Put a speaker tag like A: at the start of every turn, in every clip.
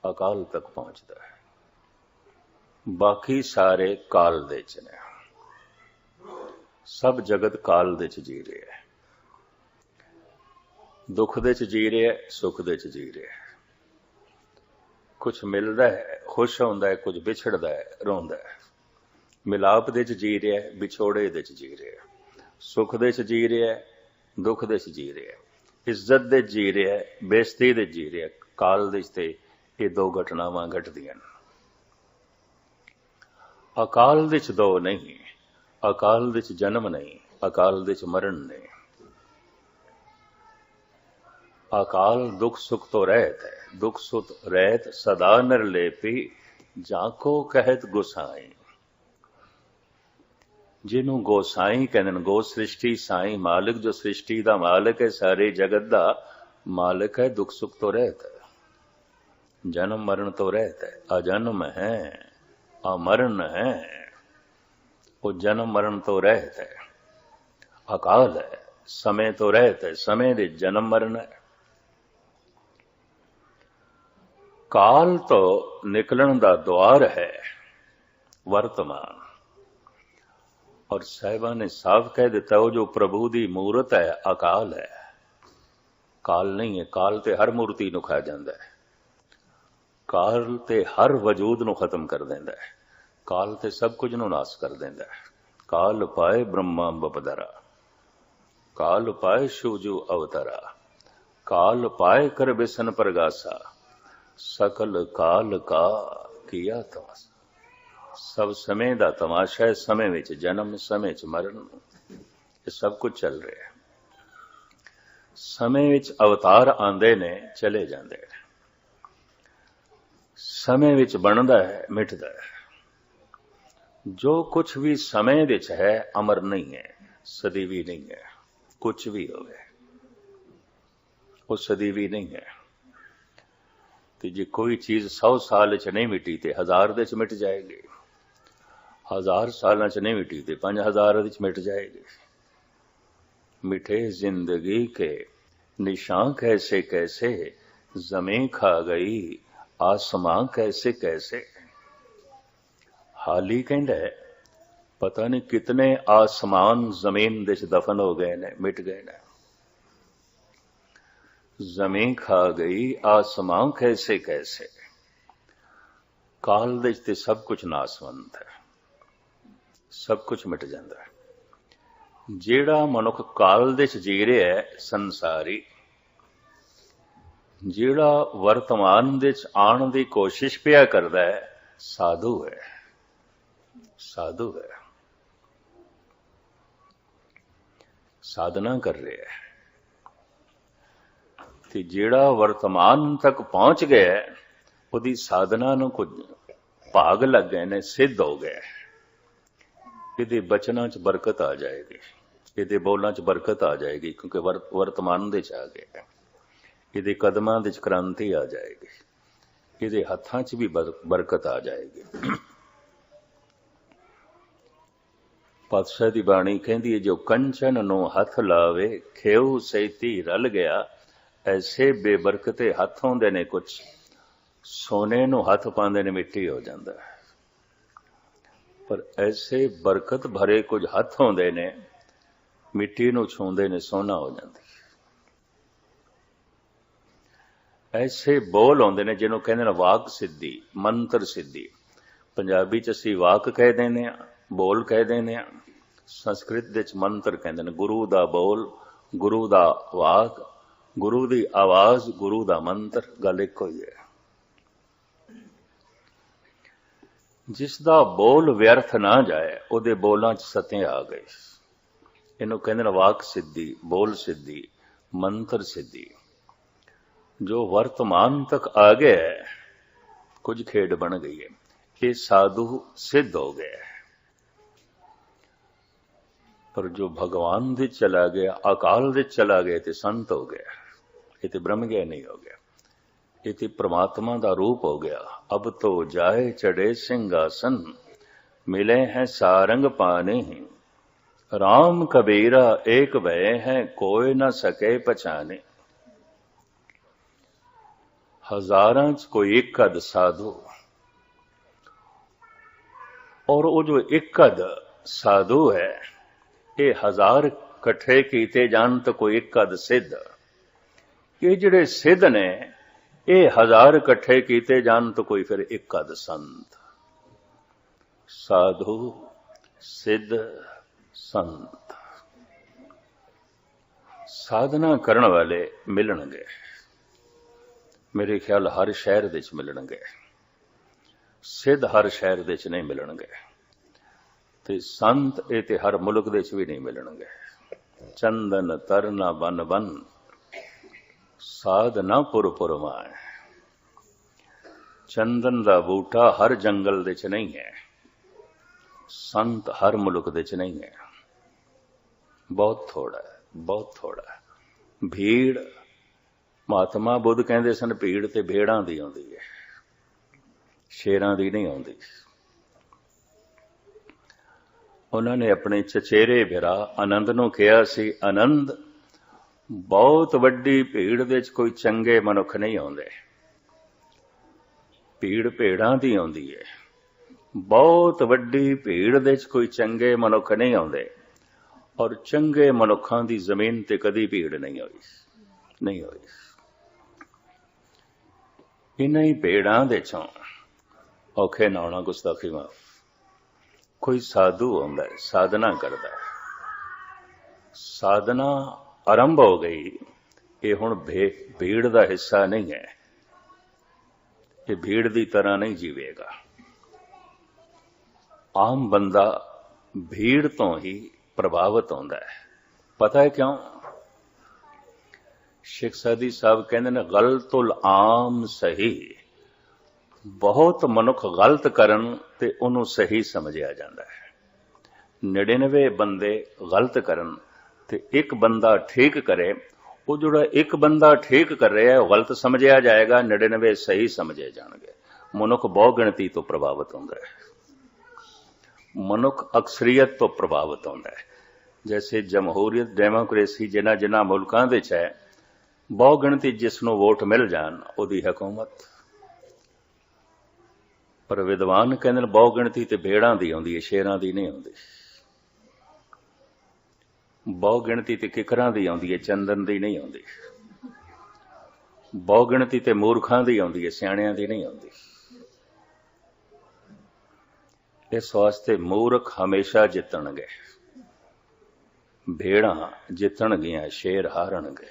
A: अकाल तक पहुंचता है। बाकी सारे काल दे च ने, सब जगत काल दे च जी रहा है। दुख दे च जी रहा है, सुख दे च जी रहा है। कुछ मिलता है, खुश होंदा है, कुछ विछड़दा है, रोंदा है। मिलाप दे च जी रहा है, विछोड़े दे च जी रहा है। सुख दे च जी रहा है, दुख दे च जी रहा है। इज्जत दे जी रहा है, बेइज्जती दे जी रहा है। काल दे ते ये दो घटनावां घटदियां। अकाल दे च दो नहीं, अकाल दे च जन्म नहीं, अकाल दे च मरण नहीं। अकाल दुख सुख तो रहत है, दुख सुख रहत सदा निर्लेपी, जाको कहत गोसाई। जिन्हों गोसाई कहते हैं, गो सृष्टि साई मालिक, जो सृष्टि का मालिक है, सारे जगत का मालिक है। दुख सुख तो रहता है, जन्म मरण तो रहता है। अजन्म है, अमरण है, वो जन्म मरण तो रहता है। अकाल है, समय तो रहता है, समय दे जन्म मरण है। काल तो निकलन का द्वार है, वर्तमान। और साहिबा ने साफ कह दिता, वो जो प्रभु की मूर्त है अकाल है, काल नहीं है। काल ते हर मूर्ति नूं खा जांदा है, काल ते हर वजूद नूं खत्म कर देंदा है, काल ते सब कुछ नूं नाश कर देंदा है। काल पाए ब्रह्मा बपदरा, काल पाए शिवजू अवतरा, काल पाए कर बिसन प्रगासा, सकल काल का किया तमाशा। सब समय का तमाशा है, समय विच जन्म, समय च मरण, ये सब कुछ चल रहा है। समय विच अवतार आंदे ने, चले जाते हैं। समय विच बनता है, मिटता है। जो कुछ भी समय विच है अमर नहीं है, सदीवी नहीं है। कुछ भी हो गए वो सदीवी नहीं है। तो जे कोई चीज 100 साल च नहीं मिटी तो 1000 दे च मिट जाएगी, 1000 साल च नहीं मिटी तो 5000 च मिट जाएगी। मिठे जिंदगी के निशान कैसे कैसे, जमीन खा गई आसमां कैसे कैसे। हाल ही कहता है, पता नहीं कितने आसमान जमीन दे दफन हो गए ने, मिट गए ने। जमीन खा गई आसमां कैसे कैसे। काल दे ते सब कुछ नासवंत है, सब कुछ मिट जाता है। जेड़ा मनुख काल दे जी रहा है संसारी, जेड़ा वर्तमान दे आण की कोशिश पिया करता है, साधु है, साधु है, साधना कर रहा है। ते जेड़ा वर्तमान तक पहुंच गया है, उहदी साधना नूं कुछ भाग लग गए ने, सिद्ध हो गया। इहदे बचनां च बरकत आ जाएगी, इहदे बोलां च बरकत आ जाएगी, क्योंकि वर्तमान दे च आ गया। इहदे कदमां दे च क्रांति आ जाएगी, इहदे हत्थां च भी बरकत आ जाएगी। पातशाह दी बाणी कहती है, जो कंचन नूं हथ लावे खेऊ सैती रल गया। ऐसे बेबरकते हथ होंदे ने कुछ, सोने नूं हथ पांदे ने मिट्टी हो जांदा है। पर ऐसे बरकत भरे कुछ हथ होंदे ने, मिट्टी नूं छूंदे ने सोना हो जांदी। ऐसे बोल होंदे ने जिन्हों कहंदे ने वाक सिद्धि, मंत्र सिद्धि। पंजाबी च असीं वाक कह देने आ, बोल कह देने आ। संस्कृत दे च मंत्र कहंदे ने। गुरु दा बोल, गुरु दा वाक, गुरु दी आवाज, गुरु दा मंत्र, गल इक्को ही है। जिसदा बोल व्यर्थ ना जाए, उहदे बोलां च सतें आ गए। इहनूं कहंदे ने वाक सिद्धि, बोल सिद्धि, मंत्र सिद्धि। जो वर्तमान तक आ गया है, कुछ खेड बन गई है, ये साधु सिद्ध हो गया है। पर जो भगवान दे चला गया, अकाल दे चला गया, तो संत हो गया, ये तो ब्रह्म ज्ञानी हो गया, ये तो परमात्मा का रूप हो गया। अब तो जाए चढ़े सिंहासन, मिले हैं सारंग पाने। राम कबीरा एक भय है, कोई न सके पहचाने। हजारां च कोई एक अद साधु, और वो जो एक अद साधु है ये हजार इकट्ठे कीते जान तो कोई एक अद सिद्ध। ये जिहड़े सिद्ध ने ये हजार इकट्ठे कीते जान तो कोई फिर एक अद संत। साधु सिद्ध संत साधना करन वाले मिलणगे, मेरे ख्याल हर शहर दे च मिलणगे। सिद्ध हर शहर दे च नहीं मिलणगे, ते संत ये ते हर मुल्क दे च भी नहीं मिलणगे। चंदन तरना बन बन साधना पुर पुर माए। चंदन दा बूटा हर जंगल दे च नहीं है, संत हर मुल्क दे च नहीं है, बहुत थोड़ा है, बहुत थोड़ा है। भीड़, महात्मा बुद्ध कहते सन भीड़ ते भेड़ां दी आउंदी है, शेरां दी नहीं आउंदी। उन्होंने अपने चचेरे भरा आनंद नूं कहा सी, आनंद बहुत वड्डी भीड़ दे च कोई चंगे मनुख नहीं आउंदे, भीड़ भेड़ां दी आउंदी है। बहुत वड्डी भीड़ दे च कोई चंगे मनुख नहीं आउंदे, और चंगे मनुखां दी जमीन ते कदी भीड़ नहीं होई, नहीं होई। इन्हां ही भेड़ां दे चों औखे ना होना, गुस्ताखी माफ, कोई साधु आउंदा है, साधना करदा है, साधना आरंभ हो गई। ये हुण भीड़ दा हिस्सा नहीं है, ये भीड़ दी तरह नहीं जीवेगा। आम बंदा भीड़ तो ही प्रभावित होता है। पता है क्यों? शेख सादी साहब कहते ने, गलतुल आम सही। बहुत मनुख गलत करन ते उन्हों सही समझिया जाता है। 99 बंदे गलत करन ते एक बंदा ठीक करे, वो जो एक बंदा ठीक कर रहा है गलत समझिया जाएगा, 99 सही समझे जाएंगे। मनुख बहु गिणती तो प्रभावित होता है, मनुख अक्सरीयत तो प्रभावित होता है। जैसे जमहूरीयत डेमोक्रेसी जिन्हां जिन्हां मुल्कां दे च है, बहु गिणती जिसनों वोट मिल जान उहदी हुकूमत। पर विद्वान कहंदे ने बहु गिणती ते भेड़ां दी आउंदी है, शेरां दी नहीं आउंदी। बहु गिणती ते किकरां दी आउंदी है, चंदन दी नहीं आउंदी। बहु गिणती ते मूर्खां दी आउंदी है, सियाणियां दी नहीं आउंदी। इस वास्ते मूर्ख हमेशा जितणगे, भेड़ां जितणगियां, शेर हारणगे,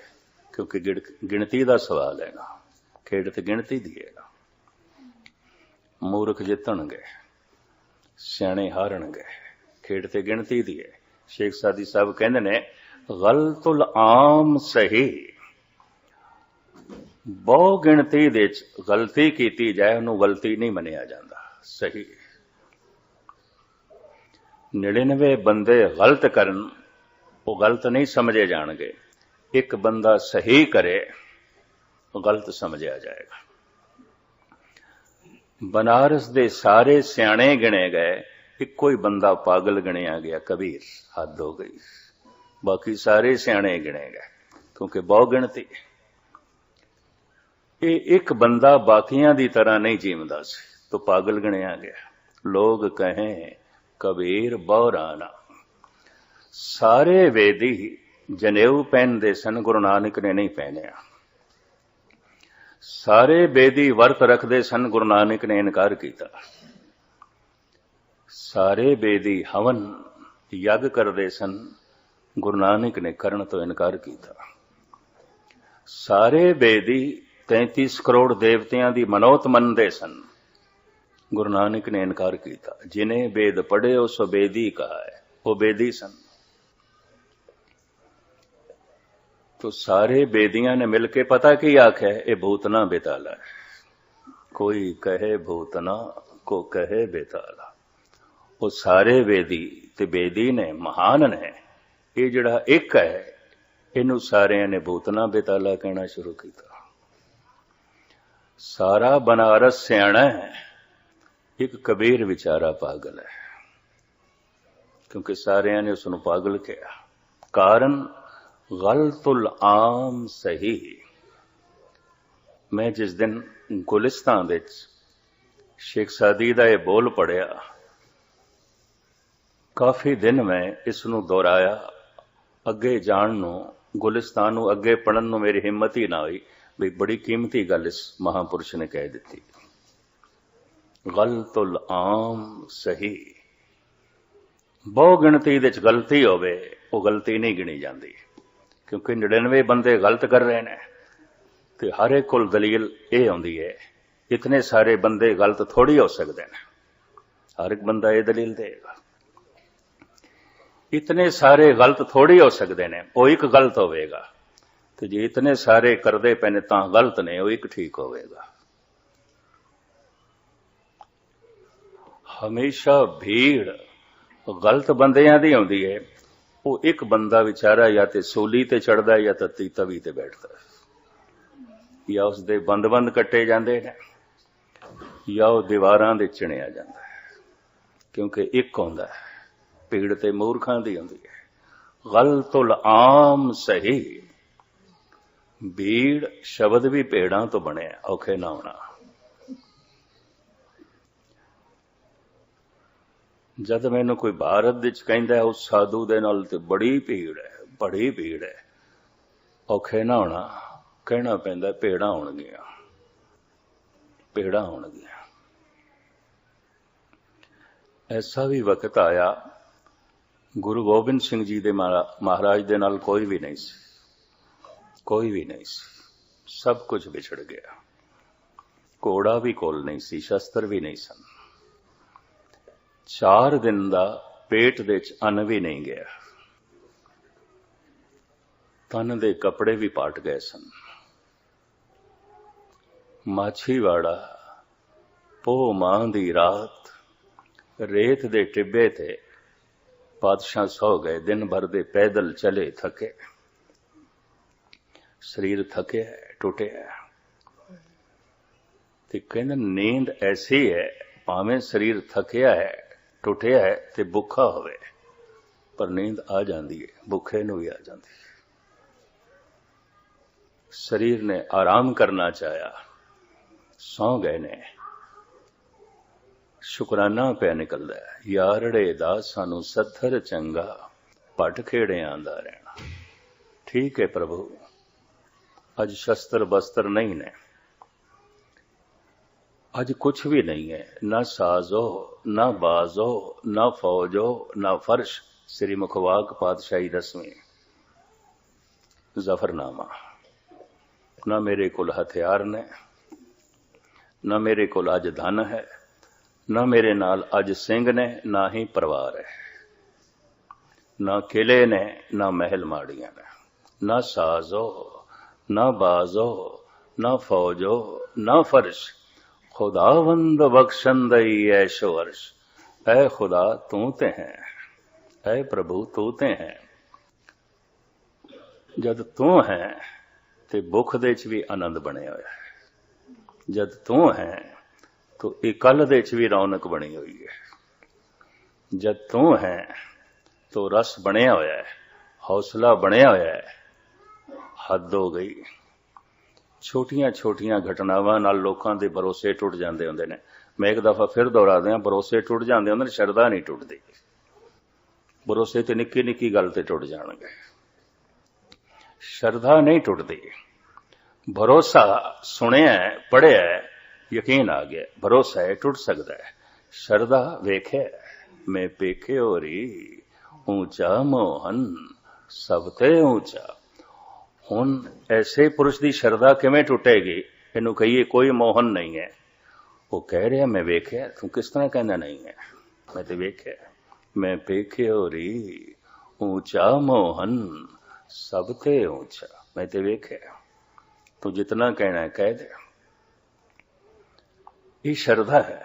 A: क्योंकि गिणती का सवाल है ना, खेड ते गिणती दी है ना। मूर्ख जितणगे, सियाणे हारणगे, खेड ते गिणती दी है। शेख सादी साहब कहंदे ने, गलतुल आम सही। बहु गिणती दे गलती कीती जाए उन्होंने गलती नहीं मनिया जाता, सही। 99 बंदे गलत करन, वो गलत नहीं समझे जाणगे। एक बंदा सही करे, गलत समझिया जाएगा। बनारस दे सारे सियाणे गिणे गए, एक कोई बंदा पागल गिणिया गया, कबीर, हद हो गई। बाकी सारे सियाणे गिणे गए, क्योंकि बहु गिणती। ये एक बंदा बाकियां दी तरह नहीं जीवदा सी, तो पागल गिणिया गया। लोग कहें कबीर बौराना। सारे वेदी जनेऊ पहनदे सन, गुरु नानक ने नहीं पहनिया। सारे वेदी वर्त रखदे सन, गुरु नानक ने इनकार किया। सारे वेदी हवन यज्ञ करदे सन, गुरु नानक ने करन तो इनकार किया। सारे वेदी 33 करोड़ देवतियां दी मनोत मनदे सन, गुरु नानक ने इनकार किया। जिन्हें वेद पढ़े उस वेदी कहा है, वो वेदी सन। तो सारे वेदियां ने मिलके पता की आख्या है, ये भूतना बेताला है। कोई कहे भूतना, को कहे बेताला। वो सारे वेदी ते वेदी ने महान ने, ये जड़ा एक है, इनू सारे ने भूतना बेताला कहना शुरू किया। सारा बनारस सियाणा है, एक कबीर विचारा पागल है, क्योंकि सारे ने उसनू पागल किया। कारण गलतुल आम सही। मैं जिस दिन गुलिस्तान विच शेख सादी दा ये बोल पढ़िया, काफ़ी दिन मैं इसनूं दोहराया, अगे जाण नूं गुलिस्तान नूं अगे पढ़न नूं मेरी हिम्मत ही ना हुई भी बड़ी कीमती गल इस महापुरुष ने कह दी। गलतुल आम सही, बहु गिणती दे च गलती होवे वो गलती नहीं गिनी जाती, क्योंकि 99 बंदे गलत कर रहे हैं तो हर एक कोल दलील ये आउंदी है इतने सारे बंदे गलत थोड़ी हो सकते हैं। हर एक बंदा ये दलील देगा इतने सारे गलत थोड़ी हो सकते हैं, वो एक गलत होवेगा। तो जे इतने सारे करते पे ने तां गलत ने, वो एक ठीक होवेगा। हमेशा भीड़ गलत बंदियां दी आउंदी है, वो एक बंदा विचारा या तो सूली ते चढ़दा या तत्ती तवी ते बैठदा, या उसदे बंद बंद कट्टे जाते हैं या वो दीवारां दे चिणिया जाता है, क्योंकि एक होंदा है भीड़ ते मूर्खां दी होंदी है। गलतुल आम सही, भीड़ शब्द भी भेड़ां तो बने, औखे ना होना। जद मैनू कोई भारत विच कहंदा उस साधु दे नाल ते बड़ी भीड़ है, बड़ी भीड़ है, औखे ना होना, कहना पैंदा भेड़ां होणगियां, भेड़ां होणगियां। ऐसा भी वक्त आया गुरु गोबिंद सिंह जी दे महाराज दे नाल कोई भी नहीं सी, कोई भी नहीं सी, सब कुछ विछड़ गया। घोड़ा भी कोल नहीं सी, शस्त्र भी नहीं सन, 4 दिन दा पेट दे च अन्न भी नहीं गया, तन दे कपड़े भी पाट गए सन। माछीवाड़ा पो मां दी रात रेत दे टिब्बे ते पातशाह सौ गए, दिन भर दे पैदल चले थके, शरीर थके टूटे है। ते कहंदे नींद ऐसी है भावें शरीर थकिया है टूटिया है ते भुखा होवे पर नींद आ जाती है, भुखे नूं भी आ जाती है। शरीर ने आराम करना चाहा, सौ गए ने, शुकराना पे निकलदा है यारड़े दा सानू सत्थर चंगा पट खेड़ियां दा रहना। ठीक है प्रभु, अज शस्त्र बस्त्र नहीं ने, अज कुछ भी नहीं है, ना साजो ना बाजो ना फौजो ना फर्श। श्री मुखवाक पातशाही 10वीं जफरनामा। ना मेरे कोल हथियार ने, ना मेरे कोल अज धन है, ना मेरे नाल अज सिंह ने, ना ही परिवार है, ना किले ने ना महल माड़ियां ने, ना साजो ना बाजो ना फौजो ना फर्श। खुदावंद बख्शन दई ऐशो अर्श। ऐ खुदा तू ते हैं, ऐ प्रभु तू ते हैं। जद तू है ते भुख दे च भी आनंद बने होया है, जद तू है तो इकल दे च भी रौनक बनी हुई है, जद तू है तो रस बनया होया है, हौसला बनया होया है। हद हो गई, छोटियां छोटियां घटनावां नाल लोकां दे भरोसे टुट जांदे हुंदे ने। मैं एक दफा फिर दोहरा दियां, भरोसे टुट जांदे हुंदे ने, शरधा नहीं टुटदी। भरोसे ते निक्की निक्की गल ते टुट जाणगे, शरधा नहीं टुटदी। भरोसा सुनिया पढ़िया यकीन आ गया, भरोसा है टुट सकता है। शरधा वेखे मैं पेखे होरी ऊंचा मोहन सबते ऊंचा। हुण ऐसे पुरुष की शरधा किवें टुटेगी? इनू कहिए कोई मोहन नहीं है, वो कह रहा मैं वेख्या, तू किस तरह कहना नहीं है? मैं तो वेख्या, मैं पेखे होरी ऊंचा मोहन सबते ऊंचा। मैं तो वेख्या, तू जितना कहना है कह दे। ये श्रद्धा है,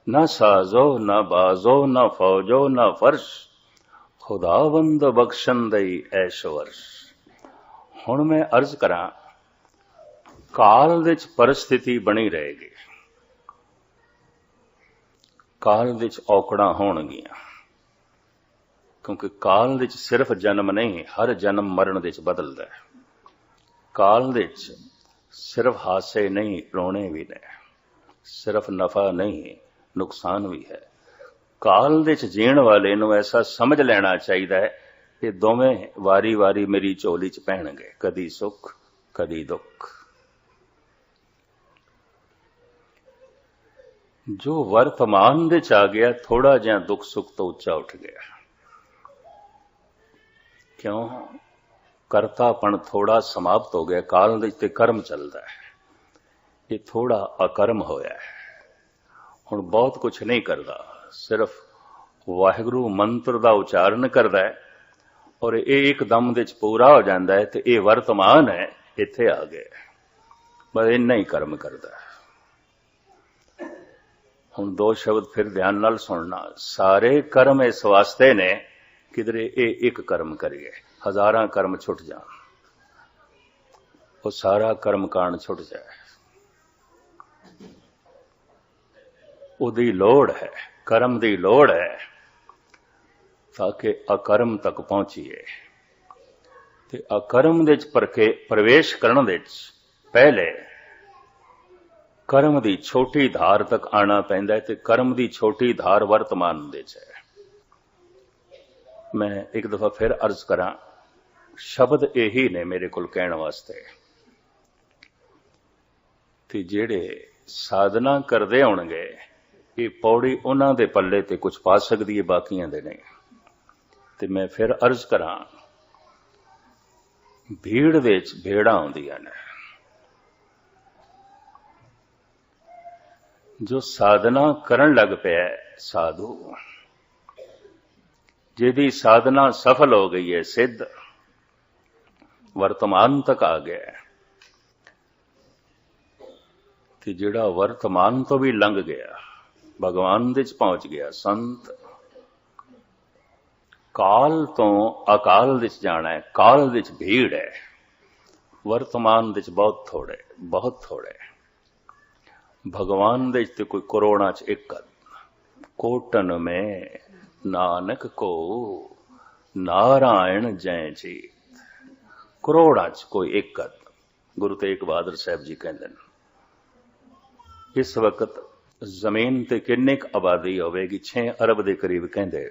A: ना साजो ना बाजो ना फौजो ना फर्श। खुदावंद बख्शन दई ऐशो अर्श। हुण मैं अर्ज करा, काल दे च परिस्थिति बनी रहेगी, काल दे च औकड़ां होणगियां, क्योंकि काल दे च सिर्फ जन्म नहीं, हर जन्म मरण दे च बदलदा है। काल दे च सिर्फ हासे नहीं, रोने भी ने, सिर्फ नफा नहीं, नुकसान भी है। काल दे च जीण वाले नूं ऐसा समझ लेना चाहिए कि दोवें वारी वारी मेरी झोली च पैणगे, कदी सुख कदी दुख। जो वर्तमान दे च आ गया, थोड़ा जिहा दुख सुख तो उच्चा उठ गया। क्यों? करतापन थोड़ा समाप्त हो गया। काल दे ते कर्म चलता है, ये थोड़ा अकर्म होया है। हुण बहुत कुछ नहीं करता, सिर्फ वाहिगुरू मंत्र का उच्चारण करता है और ये एकदम दे पूरा हो जाता है। तो ये वर्तमान है, इत्थे आ गए, बस इन्ना ही कर्म करता है। हुण दो शब्द फिर ध्यान नाल सुनना। सारे कर्म इस वास्ते ने किधरे ये एक कर्म करिए, हजारां कर्म छुट जान, वो सारा कर्म कांड छुट जाए। उदी लोड़ है, कर्म दी लोड़ है ताकि अकर्म तक पहुंचीए। ते अकर्म दे प्रवेश करन दे पहले कर्म दी छोटी धार तक आना पैंदा है। ते कर्म दी छोटी धार वर्तमान दे च है। मैं एक दफा फिर अर्ज करा, शब्द यही ने मेरे को कहने वास्ते कि जेड़े साधना करदे होणगे, ये पौड़ी उन्हां दे पल्ले ते कुछ पा सकदी है, बाकियां दे नहीं। ते मैं फिर अर्ज करा, भीड़ दे विच भेड़ां आउंदियां ने। जो साधना करन लग पिया साधु, जिहदी साधना सफल हो गई है, सिद्ध वर्तमान तक आ गया है, कि जिहड़ा वर्तमान तो भी लंघ गया, भगवान दे च पहुंच गया, संत काल तो अकाल दे च जाना है। काल दे च भीड़ है, वर्तमान दे च बहुत थोड़े, बहुत थोड़े। भगवान दे च ते कोई करोड़ां च एक कोटन में नानक को नारायण जय जीत। करोड़ां च कोई एक। गुरु तेग बहादुर साहब जी कहते हैं, इस वक्त जमीन ते किन्नी आबादी होगी? 6 अरब के करीब कहते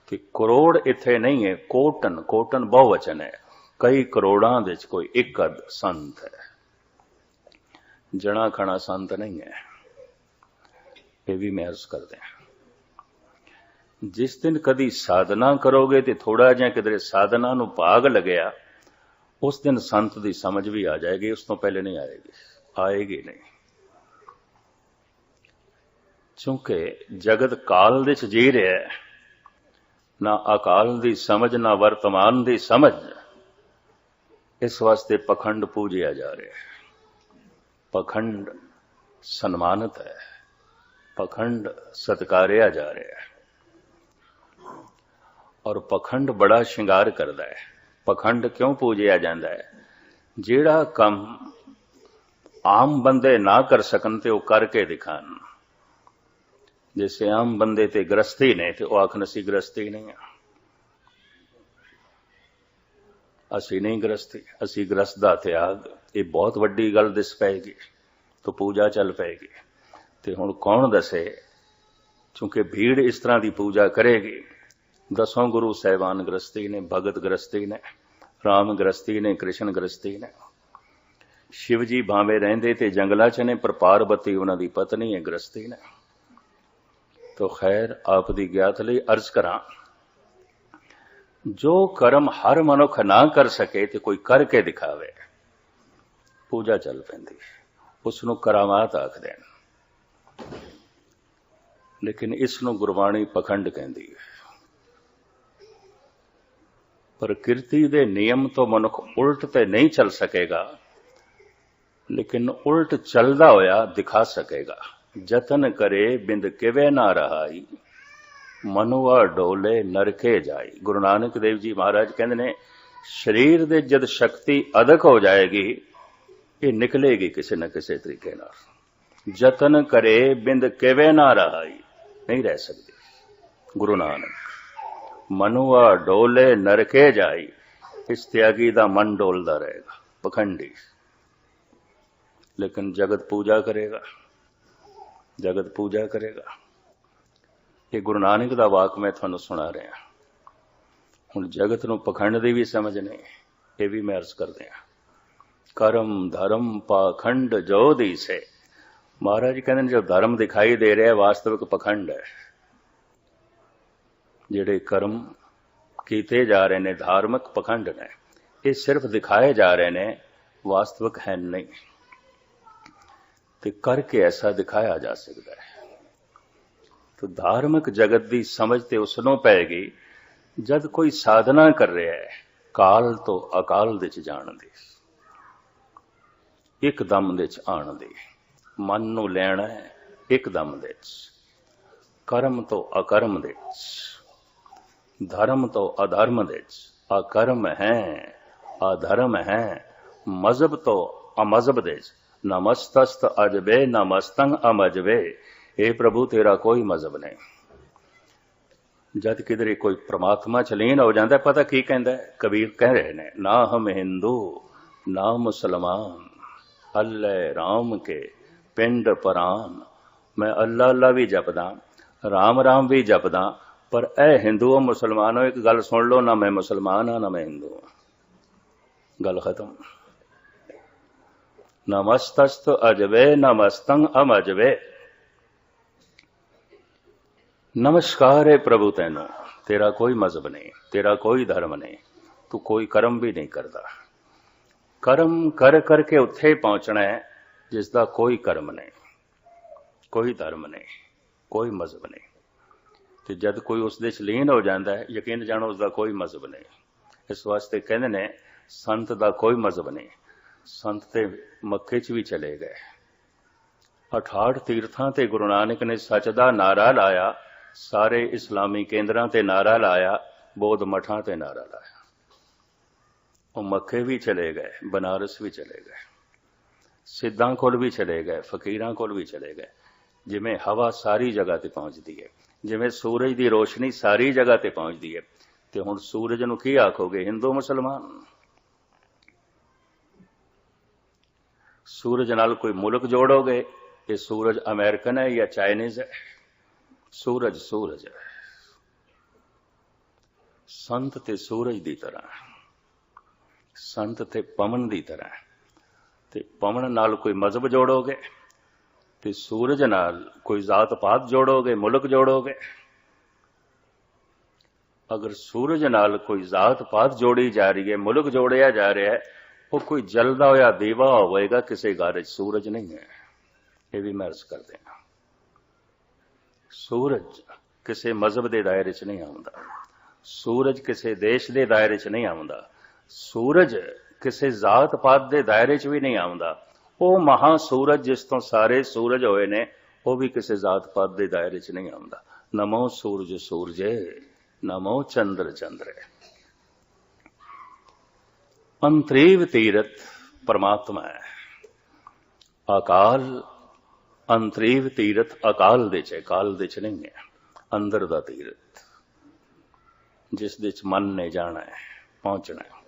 A: कि करोड़ इत्थे नहीं है, कोटन, कोटन बहुवचन है। कई करोड़ां दे कोई एक संत है, जना खना संत नहीं है। ये भी मैं अर्ज कर दें, जिस दिन कदी साधना करोगे तो थोड़ा जिहा किधरे साधना नूं भाग लगया, उस दिन संत की समझ भी आ जाएगी, उस तो पहले नहीं आएगी, आएगी नहीं। क्योंकि जगत काल दे च जी रहा है, ना अकाल दी समझ ना वर्तमान दी समझ। इस वास्ते पखंड पूजिया जा रहा है। पखंड सम्मानित है, पखंड सत्कारिया जा रहा है, और पखंड बड़ा श्रृंगार करता है। पखंड क्यों पूजिया जाता है? जेड़ा कम आम बंदे ना कर सकन ते वो करके दिखान। जैसे आम बंदे ते गृहस्थी ने ते वो आखन असी गृहस्थी नहीं है, असी नहीं गृहस्थी, असी गृहस्थ दा त्याग। ये बहुत वड्डी गल दिस पैगी तो पूजा चल पैगी। ते हुण कौन दसे? क्योंकि भीड़ इस तरह की पूजा करेगी। 10 गुरु साहिबान गृहस्थी ने, भगत गृहस्थी ने, राम गृहस्थी ने, कृष्ण गृहस्थी ने। शिव जी भावे रहंदे ते जंगलां च ने, पर पार्वती उन्हां दी पत्नी है, गृहस्थी ने। तो खैर आप दी ज्ञात लई अर्ज करा, जो कर्म हर मनुख ना कर सके तो कोई करके दिखावे, पूजा चल पैंदी, उसनूं करामात आख देन। लेकिन इसनूं गुरबाणी पखंड कहंदी है। प्रकृति दे नियम तो मनुख उल्ट ते नहीं चल सकेगा, लेकिन उल्ट चलदा होया दिखा सकेगा। जतन करे बिंद किवे ना रहाई, मनुआ डोले नरके जाई। गुरु नानक देव जी महाराज कहते ने, शरीर दे जद शक्ति अदक हो जाएगी, ये निकलेगी किसी न किसी तरीके नाल। जतन करे बिंद किवे ना रहाई, नहीं रह सकती। गुरु नानक मनुआ डोले नरके जाई, इस त्यागी दा मन डोलदा रहेगा। पखंडी लेकिन जगत पूजा करेगा, जगत पूजा करेगा। ये गुरु नानक दा वाक मैं तुहानूं सुना रहा। हुण जगत नूं पखंड दी भी समझ नहीं, ये भी मैं अर्ज करदे हां। करम धर्म पाखंड जो दिसे, महाराज जी कहते जो धर्म दिखाई दे रहा है वास्तविक पखंड है। जिहड़े कर्म कीते जा रहे ने धार्मिक पखंड ने, ये सिर्फ दिखाए जा रहे ने, वास्तविक है नहीं। ते करके ऐसा दिखाया जा सकता है। तो धार्मिक जगत की समझ तो उसनों पैगी जद कोई साधना कर रहा है, काल तो अकाल दे च जाण दे, एकदम दे च आण दे, मन नूं लैणा है एकदम दे च, कर्म तो अकर्म दे च, धर्म तो अधर्म दे च, अकर्म है अधर्म है, मजहब तो अमजहब दे च, नमस्तस्त अजबे नमस्तंग अमजबे। हे प्रभु तेरा कोई मजहब नहीं। जद किधरे कोई परमात्मा च लीन हो जाता, पता की कहता है, कबीर कह रहे ने, ना हम हिंदू ना मुसलमान, अल्लाह राम के पिंड परान। मैं अल्लाह अल्लाह भी जपदा, राम राम भी जपदा, पर ए हिंदुओ मुसलमानों एक गल सुन लो, ना मैं मुसलमान हाँ ना मैं हिंदू हाँ, गल खत्म। नमस्तस्त अजबे नमस्तंग अमजबे। नमस्कार है प्रभु तैनू, तेरा कोई मजहब नहीं, तेरा कोई धर्म नहीं, तू कोई कर्म भी नहीं करता। कर्म कर करके उत्थे पहुंचना है जिसका कोई कर्म नहीं, कोई धर्म नहीं, कोई मजहब नहीं। तो जब कोई उस दे लीन हो जाता है, यकीन जानो उसका कोई मजहब नहीं। इस वास्ते कहते ने संत का कोई मजहब नहीं। संत ते मक्के च भी चले गए, 68 तीर्थां ते गुरु नानक ने सच दा नारा लाया, सारे इस्लामी केंद्रां ते नारा लाया, बौद्ध मठां ते नारा लाया। वो मक्के भी चले गए, बनारस भी चले गए, सिद्धां कोल भी चले गए, फकीरां कोल भी चले गए। जिमें हवा सारी जगह ते पहुंचती है, जिमें सूरज की रोशनी सारी जगह ते पहुंचती है, तो हुण सूरज नूं की आखोगे, हिंदू मुसलमान? सूरज नाल कोई मुल्क जोड़ोगे, ये सूरज अमेरिकन है या चाइनीज है? सूरज सूरज है। संत ते सूरज की तरह, संत ते पवन की तरह। ते पवन नाल कोई मजहब जोड़ोगे, ते सूरज नाल कोई जात पात जोड़ोगे, मुल्क जोड़ोगे। अगर सूरज नाल कोई जात पात जोड़ी जा रही है, मुल्क जोड़िया जा रहा है, वो कोई जलदा होया दीवा होएगा, किसी घर सूरज नहीं है। ये भी मैं अर्ज कर देना। सूरज किसी मजहब के दायरे च नहीं आउंदा, सूरज किसी देश के दायरे च नहीं आउंदा, सूरज किसी जात पात के दायरे च भी नहीं आउंदा। वो महा सूरज जिस तो सारे सूरज होए ने, वो भी किसी जात पात के दायरे च नहीं आउंदा। नमो सूरज सूरजे, नमो चंद्र चंद्रे। अंतरीव तीरथ परमात्मा है, अकाल अंतरीव तीरथ अकाल दे च, काल दे च नहीं है। अंदर दा तीरथ जिस दे च मन ने जाना है, पहुंचना है।